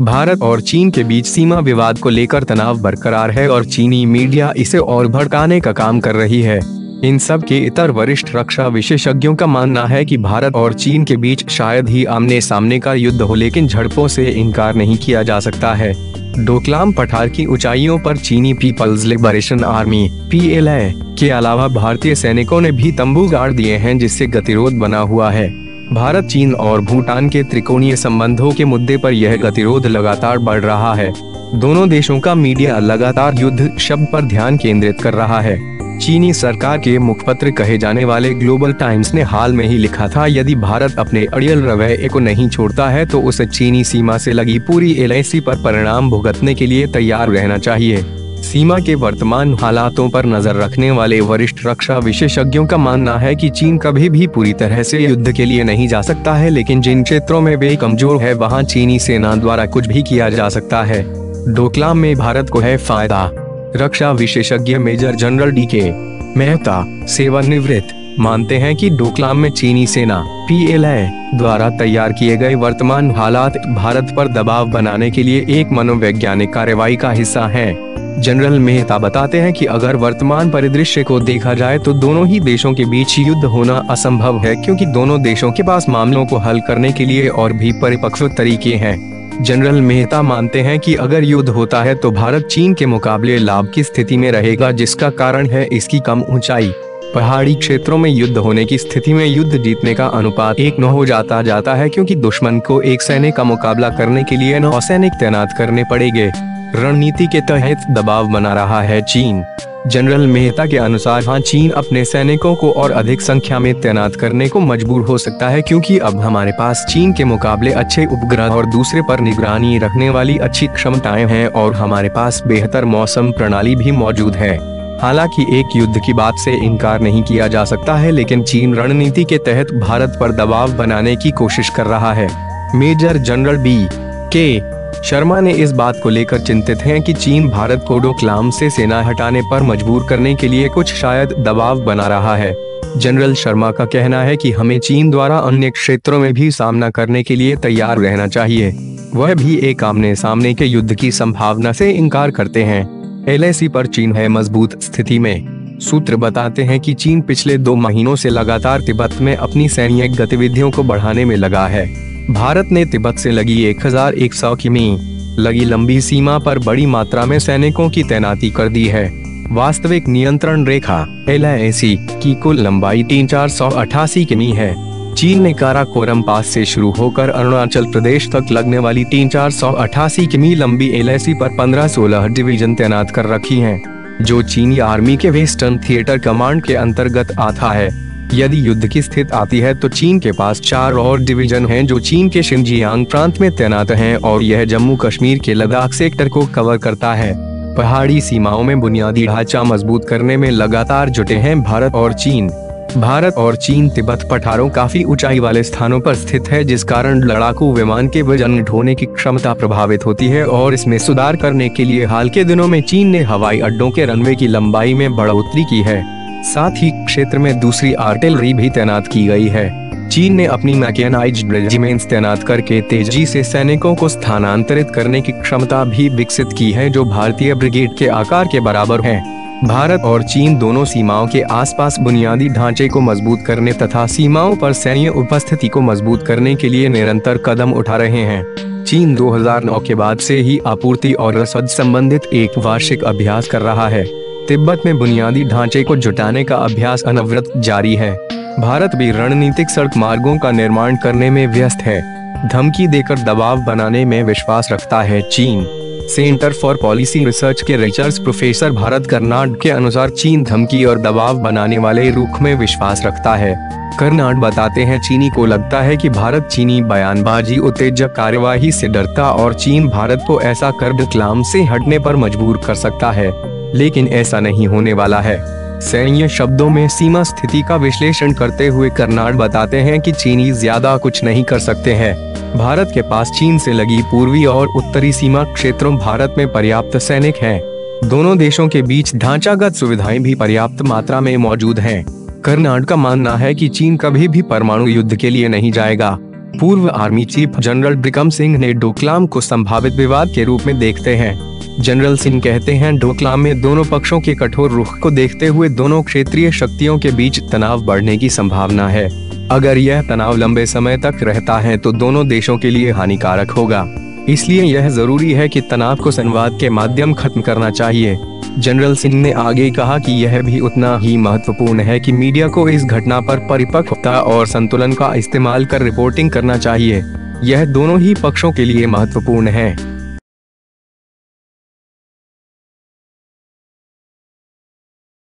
भारत और चीन के बीच सीमा विवाद को लेकर तनाव बरकरार है और चीनी मीडिया इसे और भड़काने का काम कर रही है। इन सब के इतर वरिष्ठ रक्षा विशेषज्ञों का मानना है कि भारत और चीन के बीच शायद ही आमने सामने का युद्ध हो, लेकिन झड़पों से इनकार नहीं किया जा सकता है। डोकलाम पठार की ऊंचाइयों पर चीनी पीपल्स लिबरेशन आर्मी (PLA) के अलावा भारतीय सैनिकों ने भी तंबू गाड़ दिए हैं, जिससे गतिरोध बना हुआ है। भारत, चीन और भूटान के त्रिकोणीय संबंधों के मुद्दे पर यह गतिरोध लगातार बढ़ रहा है। दोनों देशों का मीडिया लगातार युद्ध शब्द पर ध्यान केंद्रित कर रहा है। चीनी सरकार के मुखपत्र कहे जाने वाले ग्लोबल टाइम्स ने हाल में ही लिखा था, यदि भारत अपने अड़ियल रवैये को नहीं छोड़ता है तो उसे चीनी सीमा से लगी पूरी LAC पर परिणाम भुगतने के लिए तैयार रहना चाहिए। सीमा के वर्तमान हालातों पर नजर रखने वाले वरिष्ठ रक्षा विशेषज्ञों का मानना है कि चीन कभी भी पूरी तरह से युद्ध के लिए नहीं जा सकता है, लेकिन जिन क्षेत्रों में वे कमजोर है वहां चीनी सेना द्वारा कुछ भी किया जा सकता है। डोकलाम में भारत को है फायदा। रक्षा विशेषज्ञ मेजर जनरल DK मेहता, सेवानिवृत्त, मानते हैं कि डोकलाम में चीनी सेना (PLA) द्वारा तैयार किए गए वर्तमान हालात भारत पर दबाव बनाने के लिए एक मनोवैज्ञानिक कार्रवाई का हिस्सा हैं। जनरल मेहता बताते हैं कि अगर वर्तमान परिदृश्य को देखा जाए तो दोनों ही देशों के बीच युद्ध होना असंभव है, क्योंकि दोनों देशों के पास मामलों को हल करने के लिए और भी परिपक्व तरीके हैं। जनरल मेहता मानते हैं कि अगर युद्ध होता है तो भारत चीन के मुकाबले लाभ की स्थिति में रहेगा, जिसका कारण है इसकी कम ऊंचाई। पहाड़ी क्षेत्रों में युद्ध होने की स्थिति में युद्ध जीतने का अनुपात 1-9 हो जाता है, क्योंकि दुश्मन को एक सैनिक का मुकाबला करने के लिए 9 सैनिक तैनात करने पड़ेंगे। रणनीति के तहत दबाव बना रहा है चीन। जनरल मेहता के अनुसार हाँ, चीन अपने सैनिकों को और अधिक संख्या में तैनात करने को मजबूर हो सकता है, क्योंकि अब हमारे पास चीन के मुकाबले अच्छे उपग्रह और दूसरे पर निगरानी रखने वाली अच्छी क्षमताएं हैं और हमारे पास बेहतर मौसम प्रणाली भी मौजूद है। हालांकि एक युद्ध की बात से इनकार नहीं किया जा सकता है, लेकिन चीन रणनीति के तहत भारत पर दबाव बनाने की कोशिश कर रहा है। Major general B.K. शर्मा ने इस बात को लेकर चिंतित हैं कि चीन भारत को डोकलाम से सेना हटाने पर मजबूर करने के लिए कुछ शायद दबाव बना रहा है। जनरल शर्मा का कहना है कि हमें चीन द्वारा अन्य क्षेत्रों में भी सामना करने के लिए तैयार रहना चाहिए। वह भी एक आमने सामने के युद्ध की संभावना से इनकार करते हैं। LAC पर चीन है मजबूत स्थिति में। सूत्र बताते हैं कि चीन पिछले 2 महीनों से लगातार तिब्बत में अपनी सैन्य गतिविधियों को बढ़ाने में लगा है। भारत ने तिब्बत से लगी 1100 किमी लगी लंबी सीमा पर बड़ी मात्रा में सैनिकों की तैनाती कर दी है। वास्तविक नियंत्रण रेखा LAC की कुल लंबाई 3488 किमी है। चीन ने काराकोरम पास से शुरू होकर अरुणाचल प्रदेश तक लगने वाली 3488 किमी लंबी LAC पर 15-16 डिवीजन तैनात कर रखी हैं, जो चीनी आर्मी के वेस्टर्न थिएटर कमांड के अंतर्गत आता है। यदि युद्ध की स्थिति आती है तो चीन के पास 4 और डिवीजन हैं, जो चीन के शिनजियांग प्रांत में तैनात हैं और यह जम्मू कश्मीर के लद्दाख सेक्टर को कवर करता है। पहाड़ी सीमाओं में बुनियादी ढांचा मजबूत करने में लगातार जुटे हैं भारत और चीन। तिब्बत पठारों काफी ऊंचाई वाले स्थानों पर स्थित है, जिस कारण लड़ाकू विमान के वजन ढोने की क्षमता प्रभावित होती है और इसमें सुधार करने के लिए हाल के दिनों में चीन ने हवाई अड्डों के रनवे की लंबाई में बढ़ोतरी की है। साथ ही क्षेत्र में दूसरी आर्टिलरी भी तैनात की गई है। चीन ने अपनी मैकेनाइज्ड रेजिमेंट्स तैनात करके तेजी से सैनिकों को स्थानांतरित करने की क्षमता भी विकसित की है, जो भारतीय ब्रिगेड के आकार के बराबर है। भारत और चीन दोनों सीमाओं के आसपास बुनियादी ढांचे को मजबूत करने तथा सीमाओं पर सैन्य उपस्थिति को मजबूत करने के लिए निरंतर कदम उठा रहे हैं। चीन 2009 के बाद से ही आपूर्ति और रसद संबंधित एक वार्षिक अभ्यास कर रहा है। तिब्बत में बुनियादी ढांचे को जुटाने का अभ्यास अनवरत जारी है। भारत भी रणनीतिक सड़क मार्गों का निर्माण करने में व्यस्त है। धमकी देकर दबाव बनाने में विश्वास रखता है चीन। सेंटर फॉर पॉलिसी रिसर्च के रिसर्च प्रोफेसर भारत कर्नाड के अनुसार चीन धमकी और दबाव बनाने वाले रुख में विश्वास रखता है। कर्नाड बताते हैं, चीनी को लगता है कि भारत चीनी बयानबाजी उत्तेजक कार्यवाही से डरता और चीन भारत को ऐसा कर डोकलाम से हटने पर मजबूर कर सकता है, लेकिन ऐसा नहीं होने वाला है। सैन्य शब्दों में सीमा स्थिति का विश्लेषण करते हुए कर्नाड बताते हैं कि चीनी ज्यादा कुछ नहीं कर सकते हैं। भारत के पास चीन से लगी पूर्वी और उत्तरी सीमा क्षेत्रों भारत में पर्याप्त सैनिक हैं। दोनों देशों के बीच ढांचागत सुविधाएं भी पर्याप्त मात्रा में मौजूद हैं। कर्नाड का मानना है कि चीन कभी भी परमाणु युद्ध के लिए नहीं जाएगा। पूर्व army chief general Bikram Singh ने डोकलाम को संभावित विवाद के रूप में देखते हैं। जनरल सिंह कहते हैं, डोकलाम में दोनों पक्षों के कठोर रुख को देखते हुए दोनों क्षेत्रीय शक्तियों के बीच तनाव बढ़ने की संभावना है। अगर यह तनाव लंबे समय तक रहता है तो दोनों देशों के लिए हानिकारक होगा। इसलिए यह जरूरी है कि तनाव को संवाद के माध्यम खत्म करना चाहिए। जनरल सिंह ने आगे कहा कि यह भी उतना ही महत्वपूर्ण है कि मीडिया को इस घटना पर परिपक्वता और संतुलन का इस्तेमाल कर रिपोर्टिंग करना चाहिए। यह दोनों ही पक्षों के लिए महत्वपूर्ण है।